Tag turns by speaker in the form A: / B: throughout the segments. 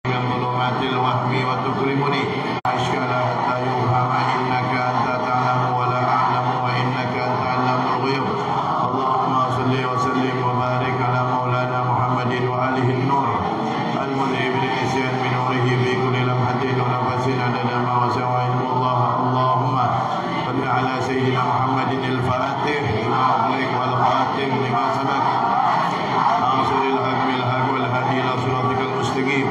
A: من ظلمات الوهم وتكرمني أشكال حتى يفهم إنك أنت تعلم ولا أعلم وإنك أنت علام الغيوب. اللهم صل وسلم وبارك على مولانا محمد وآله النور المذهب للنسيان بنوره في كل لمحة ونفس عدد ما وسع علم الله. اللهم صل على سيدنا محمد الفاتح لما أغلق والخاتم لما سبق ناصر الحق بالحق والهادي إلى صراطك المستقيم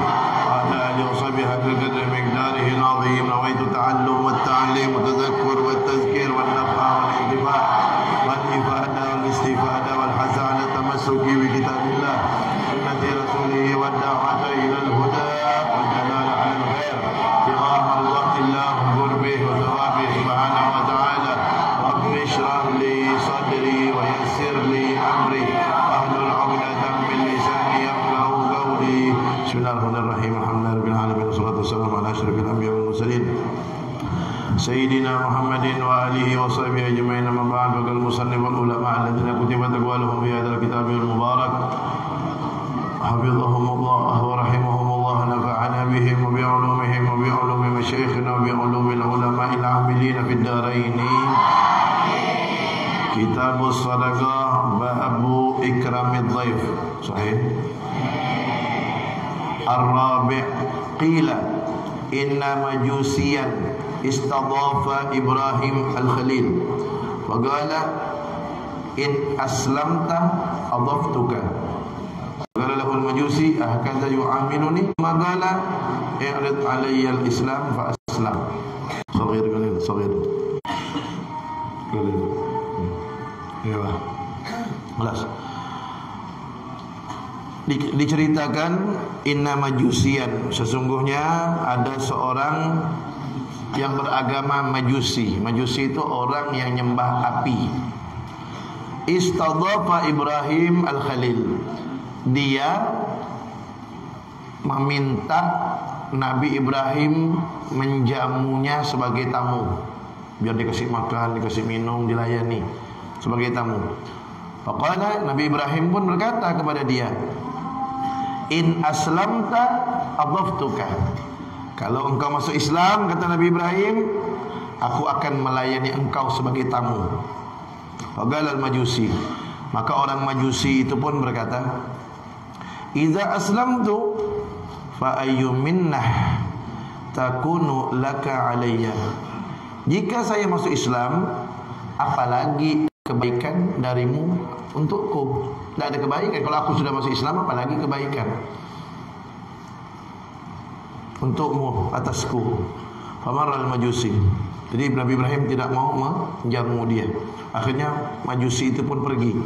A: وعلى آله وصحبه حق قدر مقداره العظيم. نويت التعلم والتعليم والتذكر والتذكير والنفع والانتفاع والإفادة والاستفادة والحث على التمسك بكتاب الله سنة رسوله والدعوة إلى الهدى والدلالة على الخير ابتغاء مرضات الله وقربه وثوابه سبحانه وتعالى. رب اشرح لي صدري ويسر لي أمري واحلل عقدة من لساني يفقهوا قولي. بسم الله الرحمن الرحيم. الحمد لله رب العالمين والصلاة والسلام على أشرف الأنبياء والمرسلين سيدنا محمد وآله وصحبه أجمعين. أما بعد فقال المصنف والعلماء الذين كتبت أقوالهم في هذا الكتاب المبارك حفظهم الله ورحمهم الله نفعنا بهم وبعلومهم وبعلوم مشايخنا وبعلوم العلماء العاملين في الدارين. كتاب الصدقة باب إكرام الضيف. صحيح. الرابع قيل إن مجوسيا استضاف إبراهيم الخليل وقال إن أسلمت أضفتك. قال له المجوسي أهكذا يعاملني؟ ما قال اعرض علي الإسلام فأسلم. صغير قليل صغير قليل. Ya, jelas. Diceritakan inna majusian, sesungguhnya ada seorang yang beragama majusi. Majusi itu orang yang nyembah api. Istadhafa Ibrahim al-Khalil, dia meminta Nabi Ibrahim menjamunya sebagai tamu, biar dikasih makan, dikasih minum, dilayani sebagai tamu. Faqala, Nabi Ibrahim pun berkata kepada dia, in aslamta adaftuka. Kalau engkau masuk Islam, kata Nabi Ibrahim, aku akan melayani engkau sebagai tamu. Faqala al-majusi, maka orang majusi itu pun berkata, idza aslamtu fa ayyu minnah takunu laka alayya. Jika saya masuk Islam, apalagi kebaikan darimu untukku? Tidak ada kebaikan. Kalau aku sudah masuk Islam, apalagi kebaikan untukmu atasku. Famarral majusi. Jadi Nabi Ibrahim tidak mau menjamu dia. Akhirnya majusi itu pun pergi.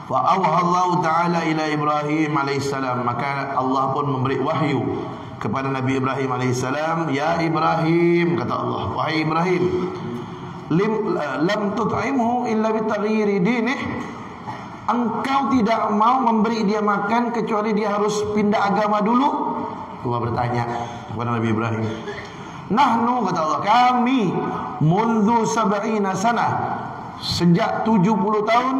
A: Wa awhallahu ta'ala ila Ibrahim alaihissalam, maka Allah pun memberi wahyu kepada Nabi Ibrahim alaihissalam. Ya Ibrahim, kata Allah, wahai Ibrahim, lam tut'imhu illa bitaghyiri dinih. Engkau tidak mau memberi dia makan kecuali dia harus pindah agama dulu. Allah bertanya kepada Nabi Ibrahim. Nahnu, kata Allah, kami mundu sab'ina sana, sejak 70 tahun,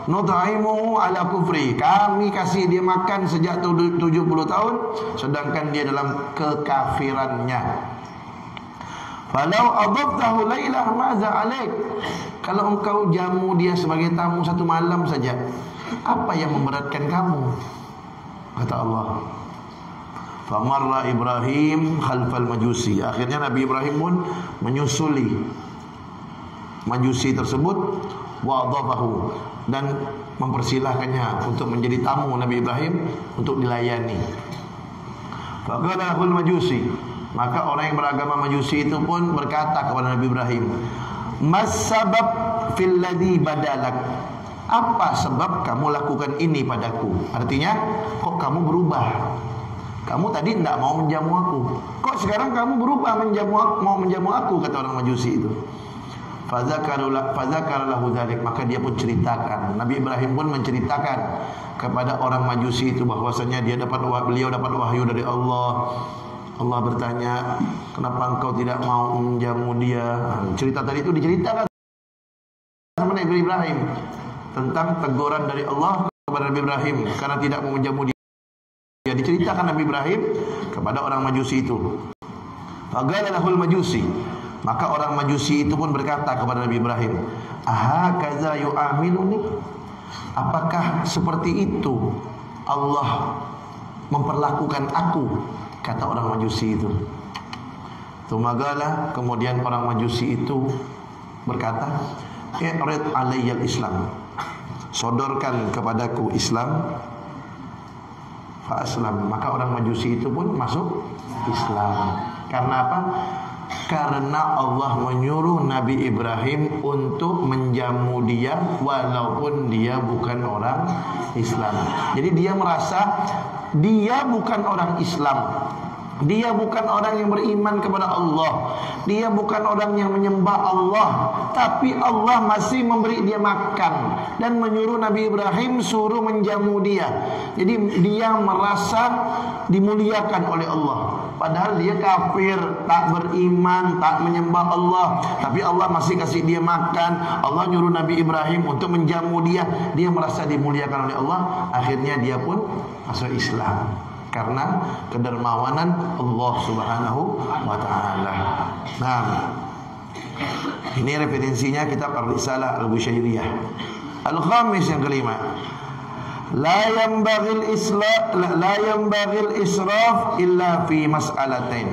A: nut'imuhu ala kufri, kami kasih dia makan sejak 70 tahun, sedangkan dia dalam kekafirannya. Falau adabtahu lailah ma'za alaik, kalau engkau jamu dia sebagai tamu satu malam saja, apa yang memberatkan kamu? Kata Allah. Famarra Ibrahim khalfal majusi. Akhirnya Nabi Ibrahim pun menyusuli majusi tersebut, wa adabahu, dan mempersilahkannya untuk menjadi tamu Nabi Ibrahim untuk dilayani. Faqala lahul majusi, maka orang yang beragama majusi itu pun berkata kepada Nabi Ibrahim, mas sabab fil ladzi badalak, apa sebab kamu lakukan ini padaku? Artinya, kok kamu berubah? Kamu tadi tidak mau menjamu aku, kok sekarang kamu berubah mau menjamu aku, kata orang majusi itu. Fadzakara lahu dzalik, maka dia pun ceritakan, Nabi Ibrahim pun menceritakan kepada orang majusi itu bahwasanya beliau dapat wahyu dari Allah. Allah bertanya, kenapa engkau tidak mau menjamu dia? Cerita tadi itu diceritakan sama Nabi Ibrahim tentang teguran dari Allah kepada Nabi Ibrahim karena tidak mau menjamu dia diceritakan Nabi Ibrahim kepada orang Majusi itu. Faqala lahul Majusi, maka orang Majusi itu pun berkata kepada Nabi Ibrahim, ahakaza yu'amiluni, apakah seperti itu Allah memperlakukan aku? Kata orang Majusi itu. Tumagala, kemudian orang Majusi itu berkata, i'rid alayyal Islam, sodorkan kepadaku Islam. Fa aslam, maka orang Majusi itu pun masuk Islam. Karena apa? Karena Allah menyuruh Nabi Ibrahim untuk menjamu dia walaupun dia bukan orang Islam. Jadi dia merasa dia bukan orang Islam, dia bukan orang yang beriman kepada Allah, dia bukan orang yang menyembah Allah, tapi Allah masih memberi dia makan dan menyuruh Nabi Ibrahim suruh menjamu dia. Jadi dia merasa dimuliakan oleh Allah, padahal dia kafir, tak beriman, tak menyembah Allah, tapi Allah masih kasih dia makan. Allah nyuruh Nabi Ibrahim untuk menjamu dia. Dia merasa dimuliakan oleh Allah. Akhirnya dia pun masuk Islam karena kedermawanan Allah Subhanahu wa taala. Nah, ini referensinya kitab Ar-Risalah Al-Busyairiyah. Al-khamis, yang kelima, la yanbaghil israf illa fi mas'alatain.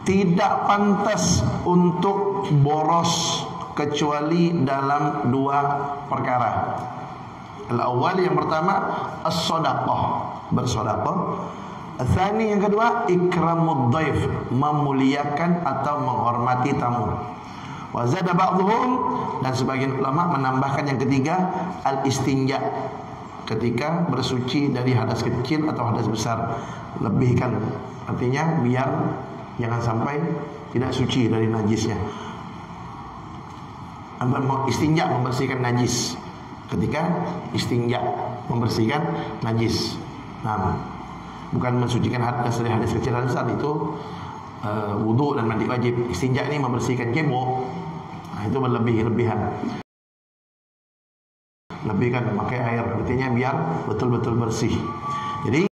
A: Tidak pantas untuk boros kecuali dalam dua perkara. Al-awwal, yang pertama, as-shadaqah, bersedekah. Al-thani, yang kedua, ikramud dhaif, memuliakan atau menghormati tamu. Wa zada ba'dhum, dan sebagian ulama menambahkan yang ketiga, al-istinja, ketika bersuci dari hadas kecil atau hadas besar. Lebihkan, artinya biar jangan sampai tidak suci dari najisnya. Istinja, membersihkan najis. Ketika istinja, membersihkan najis. Nah, bukan mensucikan hadas dari hadas kecil hadas besar, itu wudu dan mandi wajib. Istinja ini membersihkan kebo. Nah, itu berlebih-lebihan. Lebihkan memakai air, artinya biar betul-betul bersih. Jadi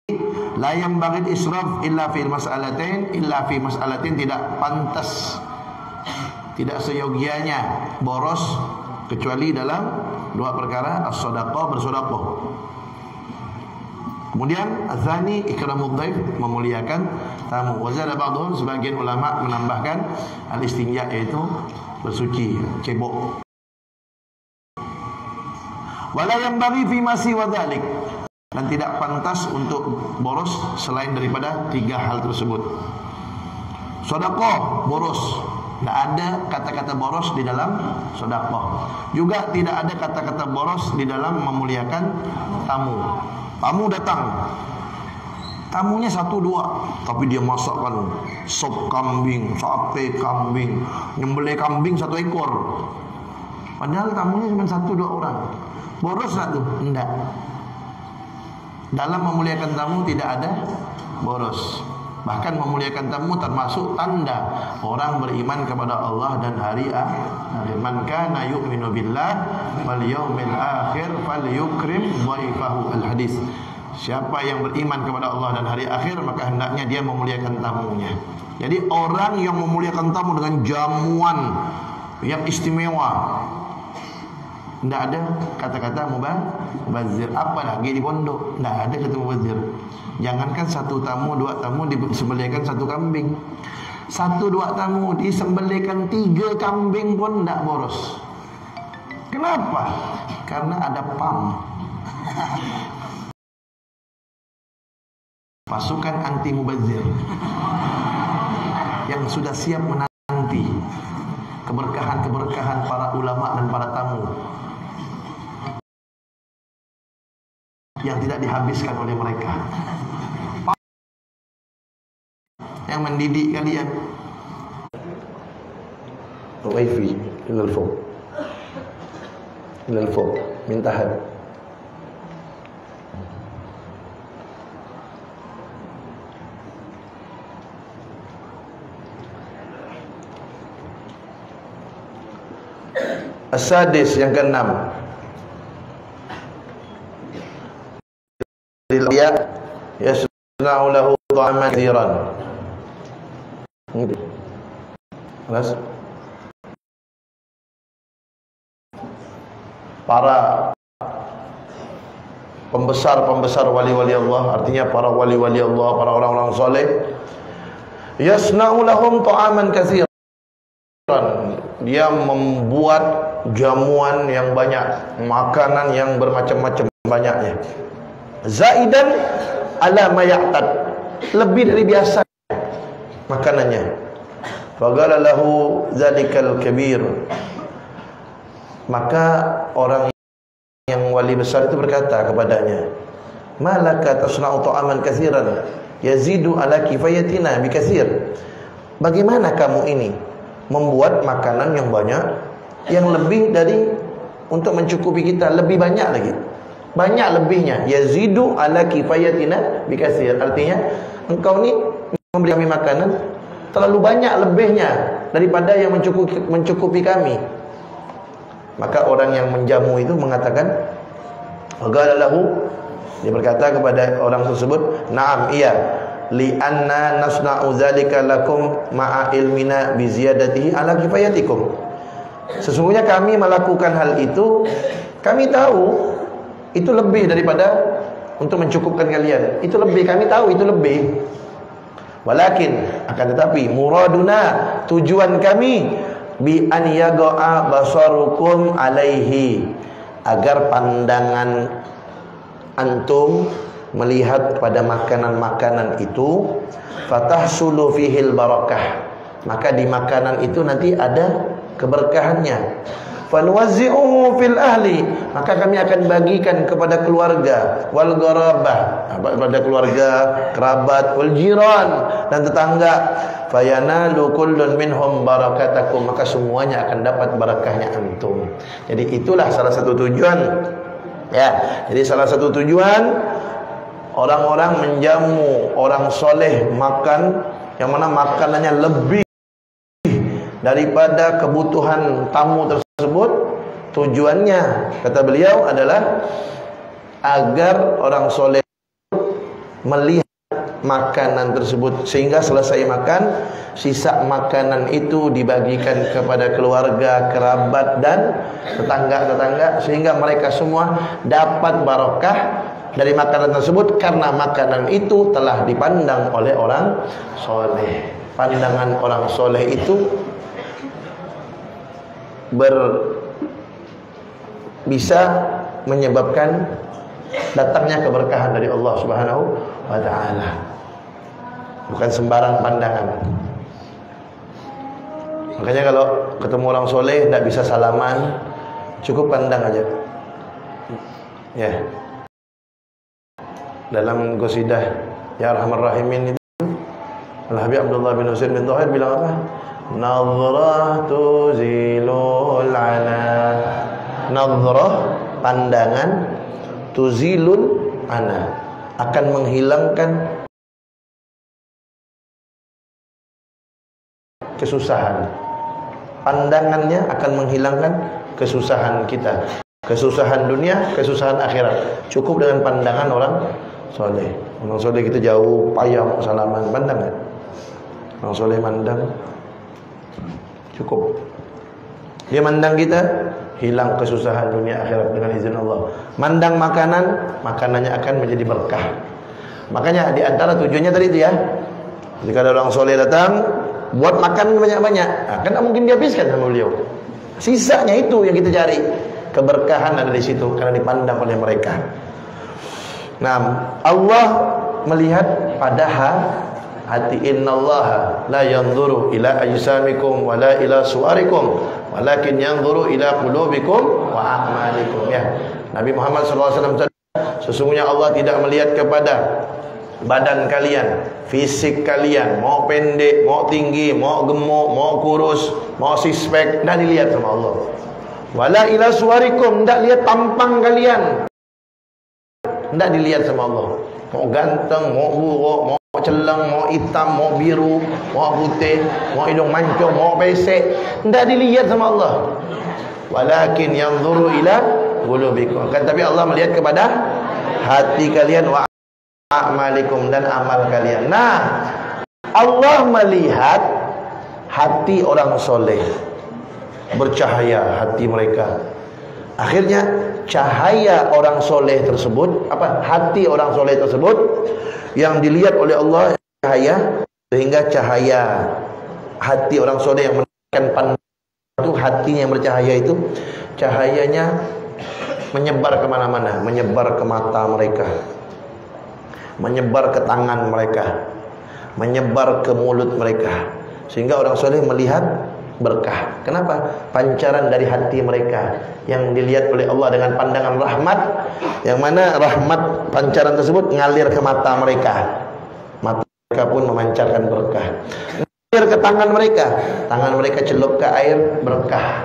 A: la yanbaghi israf illa fi mas'alatain, tidak pantas, tidak seyogianya boros kecuali dalam dua perkara, as-shadaqah, bersedekah. Kemudian az-zani, ikramud dhaif, memuliakan tamu. Wa zada ba'dhum, sebagian ulama menambahkan al-istinja, yaitu bersuci, cebok. Wala yanbaghi fi ma siwa dzalik, dan tidak pantas untuk boros selain daripada tiga hal tersebut. Sedekah boros, tidak ada kata-kata boros di dalam sedekah. Juga tidak ada kata-kata boros di dalam memuliakan tamu. Tamu datang, tamunya satu dua, tapi dia masakkan sop kambing, sate kambing, nyembelih kambing 1 ekor. Padahal tamunya cuma 1-2 orang. Boros tak tuh? Enggak. Dalam memuliakan tamu tidak ada boros. Bahkan memuliakan tamu termasuk tanda orang beriman kepada Allah dan hari akhir. Man kana yu'minu billah wal yaumil akhir falyukrim dhaifahu, al-hadis. Siapa yang beriman kepada Allah dan hari akhir, maka hendaknya dia memuliakan tamunya. Jadi orang yang memuliakan tamu dengan jamuan yang istimewa, tidak ada kata-kata mubazir. Apalagi di pondok tidak ada kata mubazir. Jangankan 1 tamu, 2 tamu disembelihkan 1 kambing, 1-2 tamu disembelihkan 3 kambing pun tidak boros. Kenapa? Karena ada PAM, pasukan anti mubazir, yang sudah siap menanti keberkahan-keberkahan para ulama dan para tamu yang tidak dihabiskan oleh mereka, yang mendidik kalian. Wifi ilal fawq min tahat. As-sadis, yang ke-6, yasna'u lahu ta'aman katsiran. Terus para pembesar-pembesar wali-wali Allah, artinya para wali-wali Allah, para orang-orang soleh, yasna'u lahum ta'aman katsiran, dia membuat jamuan yang banyak, makanan yang bermacam-macam banyaknya, zaidan ala ma ya'tad, lebih dari biasa makanannya. Faqala lahu zalikal kabir, maka orang yang wali besar itu berkata kepadanya, malaka tasna'u ta'aman katsiran yazidu ala kifayatina bikatsir, bagaimana kamu ini membuat makanan yang banyak, yang lebih dari untuk mencukupi kita, lebih banyak lagi, banyak lebihnya. Yazidu ala kifayatina bikatsir, artinya engkau ni memberi kami makanan terlalu banyak lebihnya daripada yang mencukupi kami. Maka orang yang menjamu itu mengatakan, ghalalahu, dia berkata kepada orang tersebut, na'am, iya, li'anna nasna'u dzalika lakum ma'a ilmina bi ziyadatihi ala kifayatikum. Sesungguhnya kami melakukan hal itu, kami tahu itu lebih daripada untuk mencukupkan kalian. Itu lebih, kami tahu itu lebih. Walakin, akan tetapi, muraduna, tujuan kami, bi an yaga'a basarukum alaihi, agar pandangan antum melihat pada makanan-makanan itu, fatahsulu fihil barakah, maka di makanan itu nanti ada keberkahannya. Fanuwazzi'uhu fil ahli, maka kami akan bagikan kepada keluarga, wal gharabah, kepada keluarga, kerabat, wal jiran, dan tetangga. Fayanalu kullun minhum barakatakum, maka semuanya akan dapat barakahnya antum. Jadi itulah salah satu tujuan, ya. Jadi salah satu tujuan orang-orang menjamu orang soleh makan yang mana makanannya lebih daripada kebutuhan tamu tersebut. Tujuannya, kata beliau, adalah agar orang soleh melihat makanan tersebut, sehingga selesai makan, sisa makanan itu dibagikan kepada keluarga, kerabat, dan tetangga-tetangga, sehingga mereka semua dapat barakah dari makanan tersebut, karena makanan itu telah dipandang oleh orang soleh. Pandangan orang soleh itu bisa menyebabkan datangnya keberkahan dari Allah Subhanahu wa ta'ala. Bukan sembarang pandangan. Makanya kalau ketemu orang soleh tidak bisa salaman, cukup pandang aja. Ya. Dalam qasidah Ya Arhamar Rahimin itu, Al-Habib Abdullah bin Husain bin Thahir bilang apa? Nadhrah tuzilul ana. Nadhrah, pandangan, tuzilul ana, akan menghilangkan kesusahan. Pandangannya akan menghilangkan kesusahan kita, kesusahan dunia, kesusahan akhirat. Cukup dengan pandangan orang soleh. Orang soleh kita jauh, payah mau salaman, pandang kan? Orang soleh mandang, cukup. Dia mandang kita, hilang kesusahan dunia akhirat dengan izin Allah. Mandang makanan, makanannya akan menjadi berkah. Makanya di antara tujuannya tadi itu ya, jika ada orang soleh datang, buat makan banyak-banyak, kan tak mungkin dihabiskan sama beliau. Sisanya itu yang kita cari. Keberkahan ada di situ karena dipandang oleh mereka. Nah, Allah melihat pada hati. Innallaha la yanzuru ila ajsamikum wala ila suwarikum walakin yanzuru ila qulubikum wa a'malikum. Ya, Nabi Muhammad SAW bersabda, sesungguhnya Allah tidak melihat kepada badan kalian, fisik kalian, mau pendek, mau tinggi, mau gemuk, mau kurus, mau six pack, tidak dilihat sama Allah. Wala ila suwarikum, tidak lihat tampang kalian, tidak dilihat sama Allah. Mau ganteng, mau buruk, mau celang, mau hitam, mau biru, mau putih, mau hidung mancung, mau pesek, tidak dilihat sama Allah. Walakin yanzuru ila qulubikum, kan, tapi Allah melihat kepada hati kalian. Wa a'malikum, dan amal kalian. Nah, Allah melihat hati orang soleh, bercahaya hati mereka. Akhirnya cahaya orang soleh tersebut, hati orang soleh tersebut yang dilihat oleh Allah cahaya, sehingga cahaya hati orang soleh yang menunjukkan pandangan itu, hatinya yang bercahaya itu, cahayanya menyebar kemana-mana, menyebar ke mata mereka, menyebar ke tangan mereka, menyebar ke mulut mereka, sehingga orang soleh melihat berkah. Kenapa? Pancaran dari hati mereka yang dilihat oleh Allah dengan pandangan rahmat, yang mana rahmat pancaran tersebut ngalir ke mata mereka, mata mereka pun memancarkan berkah. Ngalir ke tangan mereka celup ke air, berkah.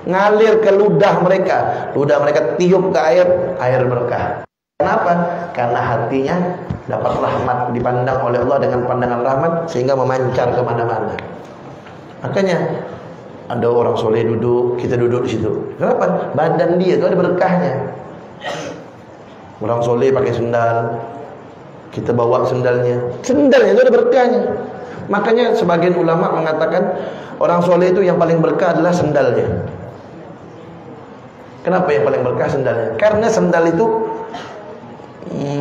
A: Ngalir ke ludah mereka tiup ke air berkah. Kenapa? Karena hatinya dapat rahmat, dipandang oleh Allah dengan pandangan rahmat, sehingga memancar kemana-mana. Makanya ada orang soleh duduk, kita duduk di situ. Kenapa? Badan dia itu ada berkahnya. Orang soleh pakai sendal, kita bawa sendalnya itu ada berkahnya. Makanya sebagian ulama mengatakan orang soleh itu yang paling berkah adalah sendalnya. Kenapa yang paling berkah sendalnya? Karena sendal itu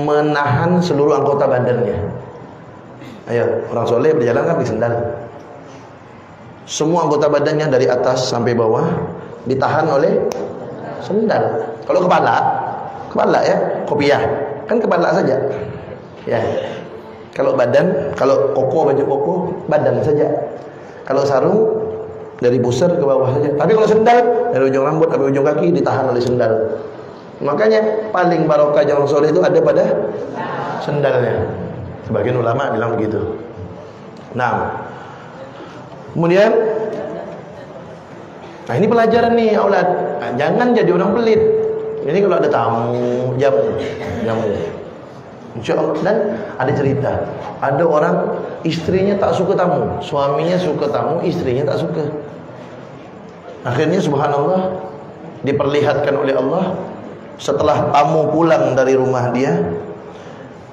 A: menahan seluruh anggota badannya. Ayo, orang soleh berjalan kan pakai sendal. Semua anggota badannya dari atas sampai bawah ditahan oleh sendal. Kalau kepala ya, kopiah, kan kepala saja. Ya. Kalau badan, kalau baju koko, badan saja. Kalau sarung dari pusar ke bawah saja. Tapi kalau sendal dari ujung rambut sampai ujung kaki ditahan oleh sendal. Makanya paling barokah orang soleh itu ada pada sendalnya. Sebagian ulama bilang begitu. Nah, kemudian, nah ini pelajaran nih aulad. Nah, jangan jadi orang pelit. Ini kalau ada tamu, jamu. Insya Allah. Dan ada cerita, ada orang istrinya tak suka tamu, suaminya suka tamu, istrinya tak suka. Akhirnya subhanallah diperlihatkan oleh Allah, setelah tamu pulang dari rumah dia,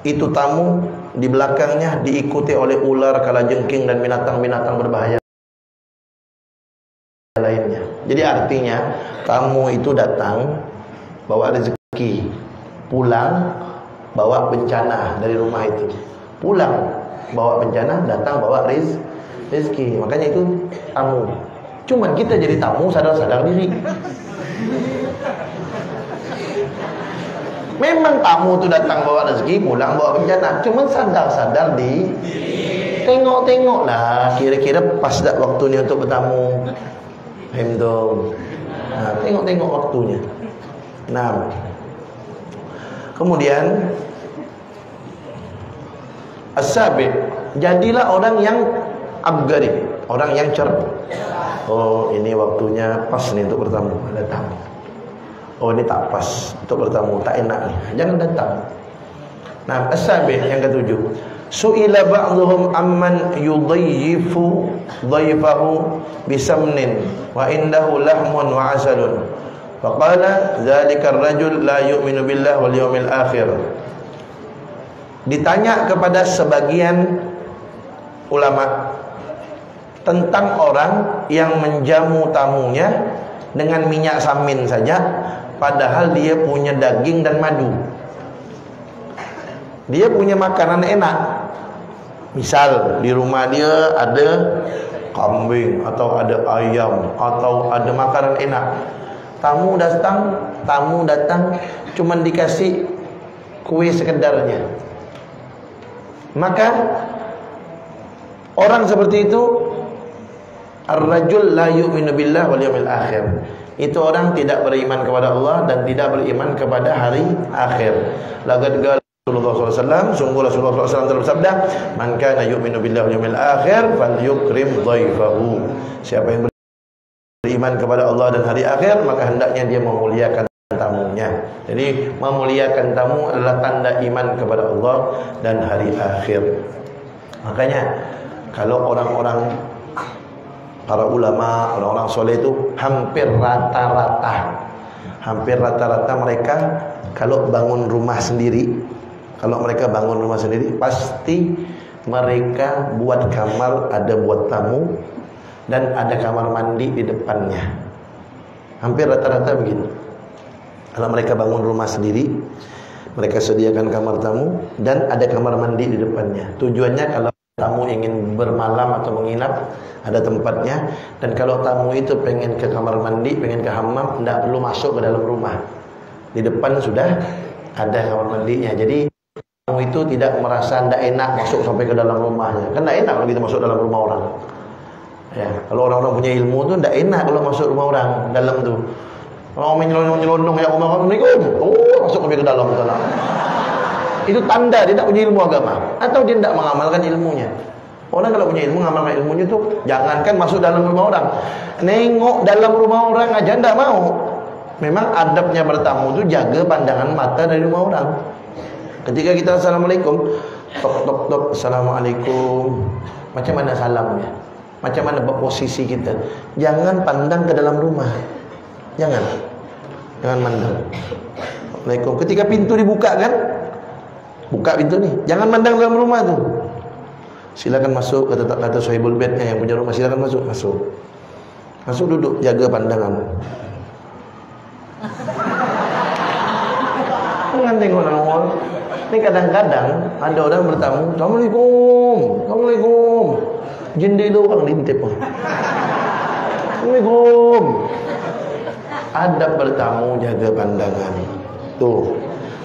A: itu tamu di belakangnya diikuti oleh ular, kalajengking, dan binatang-binatang berbahaya lainnya. Jadi artinya tamu itu datang bawa rezeki, pulang bawa bencana dari rumah itu. Pulang bawa bencana, datang bawa rezeki. Makanya itu tamu. Cuman kita jadi tamu sadar-sadar diri. Memang tamu itu datang bawa rezeki, pulang bawa bencana. Cuman sadar-sadar di tengok-tengok lah, kira-kira pas tak waktunya untuk bertamu. Nah, tengok-tengok waktunya. Nah, kemudian as-sabi', jadilah orang yang abgari, orang yang cerdas. Oh, ini waktunya pas nih untuk bertamu, ada tamu. Oh, ini tak pas untuk bertamu, tak enak nih, jangan datang. Nah, as-sabi' yang ketujuh, su'ila ba'dhum amman yudayyifu dhayfahu bisamnin wa indahu lahmun wa asalun. Faqala dzalika ar-rajul la yu'minu billahi wal yawmil akhir. Ditanya kepada sebagian ulama tentang orang yang menjamu tamunya dengan minyak samin saja, padahal dia punya daging dan madu. Dia punya makanan enak. Misal di rumah dia ada kambing atau ada ayam atau ada makanan enak. Tamu datang cuman dikasih kue sekedarnya. Maka orang seperti itu, ar-rajul la yu'minu billahi wal yawmil akhir. Itu orang tidak beriman kepada Allah dan tidak beriman kepada hari akhir. Laqad qala Rasulullah SAW, sungguh Rasulullah SAW telah bersabda, man kana yu'minu billahi wal yawmil akhir falyukrim dhaifahu. Siapa yang beriman kepada Allah dan hari akhir, maka hendaknya dia memuliakan tamunya. Jadi memuliakan tamu adalah tanda iman kepada Allah dan hari akhir. Makanya kalau orang-orang, para ulama, orang-orang soleh itu hampir rata-rata mereka kalau bangun rumah sendiri, Kalau mereka bangun rumah sendiri, pasti mereka buat kamar, ada buat tamu, dan ada kamar mandi di depannya. Hampir rata-rata begitu. Kalau mereka bangun rumah sendiri, mereka sediakan kamar tamu dan ada kamar mandi di depannya. Tujuannya kalau tamu ingin bermalam atau menginap, ada tempatnya. Dan kalau tamu itu pengen ke kamar mandi, pengen ke hammam, tidak perlu masuk ke dalam rumah. Di depan sudah ada kamar mandinya. Jadi tamu itu tidak merasa tidak enak masuk sampai ke dalam rumahnya. Kan tidak enak kalau kita masuk dalam rumah orang. Ya, kalau orang-orang punya ilmu tu tidak enak kalau masuk rumah orang dalam tu. Orang menyelonong-nyelonong ya, Assalamualaikum. Oh, masuk sampai ke dalam sana. Itu tanda dia tak punya ilmu agama atau dia tidak mengamalkan ilmunya. Orang kalau punya ilmu, mengamalkan ilmunya tu, jangankan masuk dalam rumah orang, nengok dalam rumah orang aja tidak mau. Memang adabnya bertamu tu jaga pandangan mata dari rumah orang. Ketika kita Assalamualaikum, tok tok tok, Assalamualaikum. Macam mana salamnya? Macam mana posisi kita? Jangan pandang ke dalam rumah. Jangan mandang. Assalamualaikum. Ketika pintu dibuka kan, buka pintu ni, jangan mandang dalam rumah tu. Silakan masuk, kata sahibul bednya yang punya rumah, silakan masuk duduk, jaga pandangan. Jangan tengok dalam orang. Ni kadang-kadang ada orang bertamu, Assalamualaikum. Jendela orang diintip. Assalamualaikum. Adab bertamu, jaga pandangan. Tuh.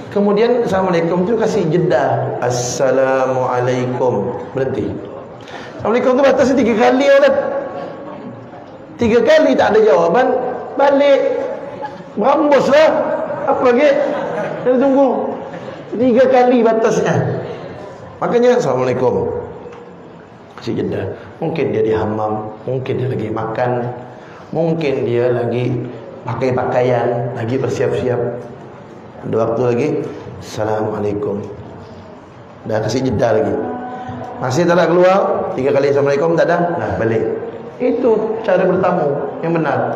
A: Kemudian Assalamualaikum tu kasih jeda. Assalamualaikum. Berhenti. Assalamualaikum tu batasnya 3 kali orang. 3 kali tak ada jawaban, balik. Berambuslah. Apa lagi? Kita tunggu. 3 kali batasnya. Makanya Assalamualaikum. Kasih jeda. Mungkin dia di hammam, mungkin dia lagi makan, mungkin dia lagi pakai pakaian, lagi bersiap-siap. Ada waktu lagi, Assalamualaikum. Dah kasih jeda lagi. Masih tak nak keluar, 3 kali Assalamualaikum, tak ada, nah balik. Itu cara bertamu yang benar.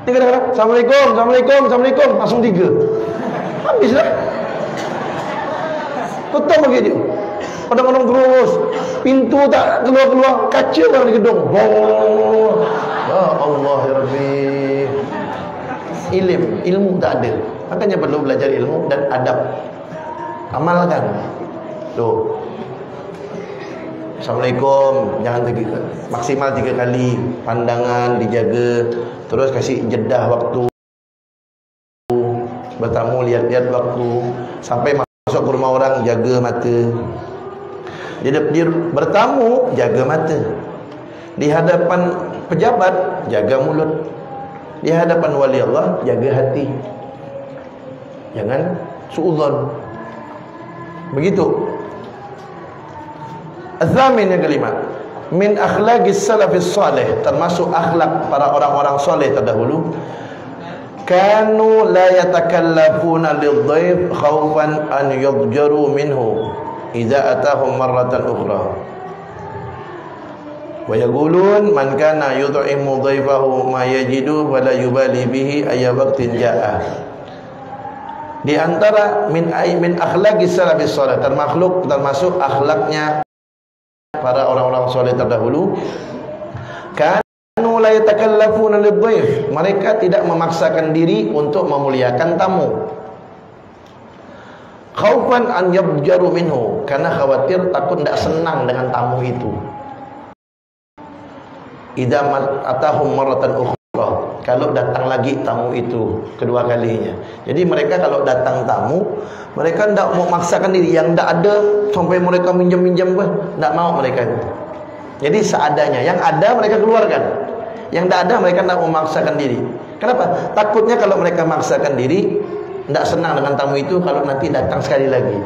A: Ni kadang-kadang Assalamualaikum, langsung 3. Habislah. Tutup lagi dia. Kadang-kadang terus, pintu tak keluar-keluar, kaca orang di gedung. Oh, ya Allah ya Rabbi. Ilmu tak ada. Makanya perlu belajar ilmu dan adab. Amalkan. Tuh. Assalamualaikum, jangan maksimal 3 kali. Pandangan dijaga. Terus kasih jeda waktu. Bertamu lihat-lihat waktu. Sampai masuk ke rumah orang, jaga mata. Dia bertamu, jaga mata. Di hadapan pejabat, jaga mulut. Di hadapan wali Allah, jaga hati. Jangan suudzon. Begitu. Az-zamin yang kelima, min akhlaqis salafis salih, termasuk akhlak para orang-orang soleh terdahulu. Kanu la yatakallafuna lidh-dhaif khaufan an yudjaru minhu idza atahum marratan ukhra. Wa yaqulun man kana yut'imu dhaifahu ma yajidu wa la yubali bihi ayya waqtin jaa. Di antara min akhlaqis salafis salih, termasuk akhlaknya para orang-orang soleh terdahulu, kanu la yatakallafuna lidh-dhaif, mereka tidak memaksakan diri untuk memuliakan tamu. Khaufan an yabjaru minhu, karena khawatir takut tidak senang dengan tamu itu. Idza atahum marratan ukhra, kalau datang lagi tamu itu kedua kalinya. Jadi mereka kalau datang tamu, mereka tidak mau maksakan diri. Yang tidak ada sampai mereka minjam-minjam pun tidak mau mereka itu. Jadi seadanya, yang ada mereka keluarkan, yang tidak ada mereka tidak mau memaksakan diri. Kenapa? Takutnya kalau mereka memaksakan diri, tidak senang dengan tamu itu kalau nanti datang sekali lagi.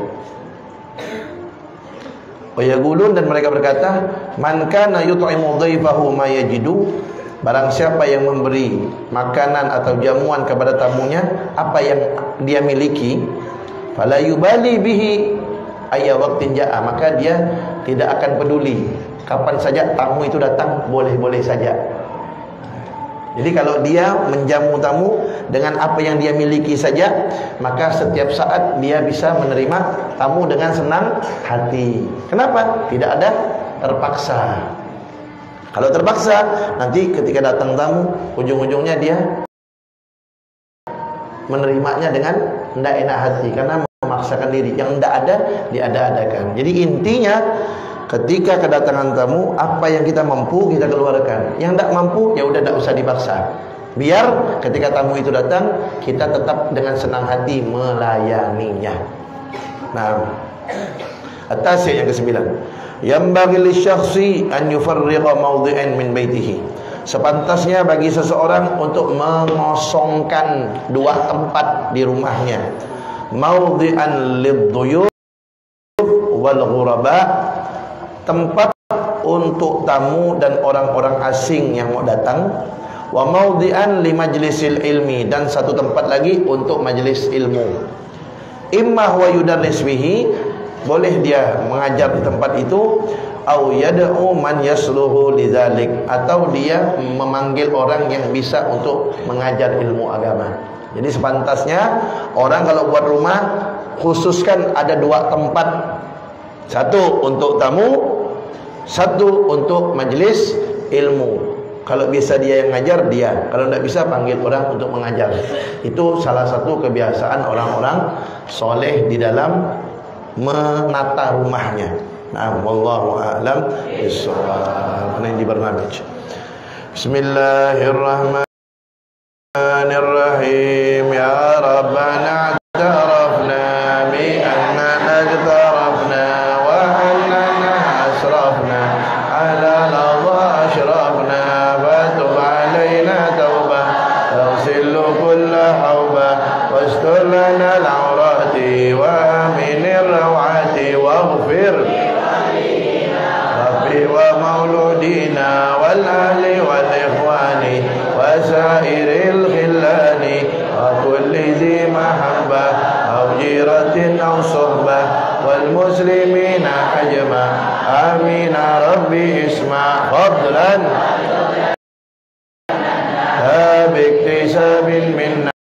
A: Wayaqulun, dan mereka berkata, man kana yut'imu dhaifahu ma yajidu, barang siapa yang memberi makanan atau jamuan kepada tamunya apa yang dia miliki, fala yubali bihi ayya waqtin jaa, maka dia tidak akan peduli kapan saja tamu itu datang, boleh-boleh saja. Jadi kalau dia menjamu tamu, dengan apa yang dia miliki saja, maka setiap saat dia bisa menerima tamu dengan senang hati. Kenapa? Tidak ada terpaksa. Kalau terpaksa, nanti ketika datang tamu, ujung-ujungnya dia menerimanya dengan tidak enak hati, karena memaksakan diri. Yang tidak ada, diada-adakan. Jadi intinya, ketika kedatangan tamu, apa yang kita mampu kita keluarkan. Yang tidak mampu, ya udah tidak usah dipaksa. Biar ketika tamu itu datang, kita tetap dengan senang hati melayaninya. Nah, atas yang ke-9, yambaghi lisyakhsi an yufarriqa mawdi'an min baitihi. Sepantasnya bagi seseorang untuk mengosongkan dua tempat di rumahnya. Mawdi'an lidhuyuf wal ghuraba, tempat untuk tamu dan orang-orang asing yang mau datang. Wa mawdi'an li majlisil ilmi, dan satu tempat lagi untuk majlis ilmu. Imma huwa yudarris bihi, boleh dia mengajar di tempat itu, au yad'u man yasluhu lidzalik, atau dia memanggil orang yang bisa untuk mengajar ilmu agama. Jadi sepantasnya orang kalau buat rumah, khususkan ada dua tempat. Satu untuk tamu, satu untuk majlis ilmu. Kalau bisa dia yang ngajar, dia. Kalau tidak bisa, panggil orang untuk mengajar. Itu salah satu kebiasaan orang-orang soleh di dalam menata rumahnya. Nah, wallahu a'lam bishawab. Mana yang di barnamij. Bismillahirrahmanirrahim. Ya Rabbana a'tarafna bi annana a'tarafna wa annana asrafna ala ladha ashrafna fatub alaina tawbah tagsillu kulla hawbah wastur lana al-awrati wa aminir rawati waghfir Rabbi wa mauludina wal ahli wal ikhwani wa sairil khillani wa kulli zi mahabbah aw jiratin aw suhbah wal muslimina ajma amin Rabbi isma fadlan biktisabin minna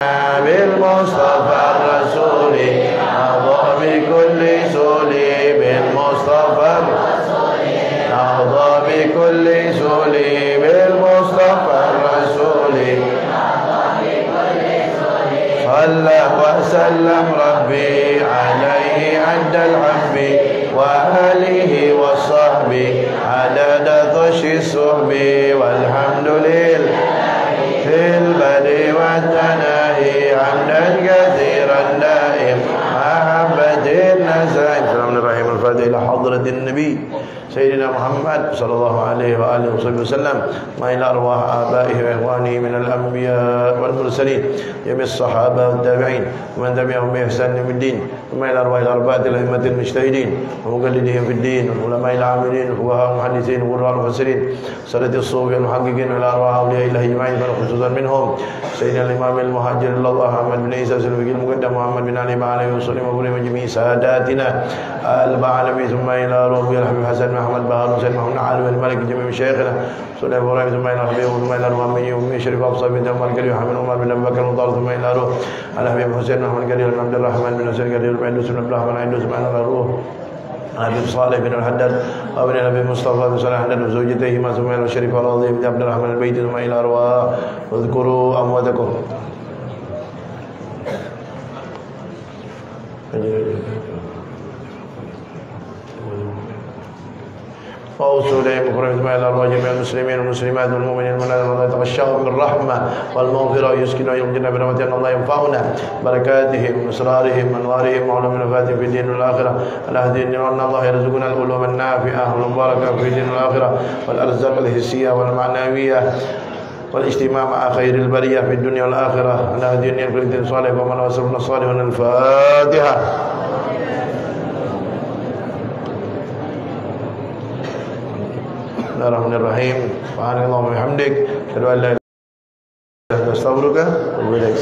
A: bil mustafa rasuli adha bi kulli suli bil mustafa adha bi kulli suli bil mustafa rasuli صلى وسلم ربي عليه عد الحب وآله وصحبه عدد طش الصحب والحمد لله في البدء والثناء حمدا كثيرا دائم محبة النسائم. بسم الله الرحمن الرحيم. الفاتحة إلى حضرة النبي سيدنا محمد صلى الله عليه وآله وصحبه وسلم وإلى أرواح آبائه وإخوانه من الأنبياء والمرسلين جميع الصحابة والتابعين ومن تبعهم بإحسان يوم الدين ثم إلى أرواح الأربعة الأئمة المجتهدين ومقلدهم في الدين والعلماء العاملين والفقهاء المحدثين والقراء المفسرين سادة الصوفية المحققين وإلى أرواح أولياء الله أجمعين خصوصا منهم سيدنا الإمام المهاجر إلى الله أحمد بن عيسى السلفي المقدم محمد بن علي عليه وسلم وبرم جميع ساداتنا العالمين ثم إلى روح الحبيب حسن محمد بهار حسين محمد علي الملك جميع مشايخنا صلى الله عليه ثم إلى الحبيب ثم إلى روح أمي شريف أبصر بن عمر الكريم محمد عمر بن أبي بكر المطهر ثم إلى روح الحبيب حسين محمد الكريم بن عبد الرحمن بن حسين الكريم بن عبد الرحمن بن ثم إلى روح الحبيب صالح بن الحداد وابن الحبيب مصطفى بن صالح الحداد وزوجتيهما ثم إلى الشريف الرضي بن عبد الرحمن البيت ثم إلى أرواح واذكروا أمواتكم. وأوصوا إليهم بقرب إسماعيل أرواح جميع المسلمين والمسلمات والمؤمنين والمؤمنات والله يتغشاهم بالرحمة والمغفرة ويسكنوا يوم الجنة برحمته أن الله ينفعنا بركاتهم أسرارهم أنوارهم وعلوم نفاتهم في الدين والآخرة الأهدين وأن الله يرزقنا العلوم النافعة والمباركة في الدين والآخرة والأرزاق الحسية والمعنوية والاجتماع مع خير البرية في الدنيا والآخرة الأهدين يلقى الدين صالح ومن وسلم الصالح الفاتحة. Bismillahirrahmanirrahim. Subhanallah wa bihamdik, asyhadu an la ilaha illa anta astaghfiruka wa atubu ilaik.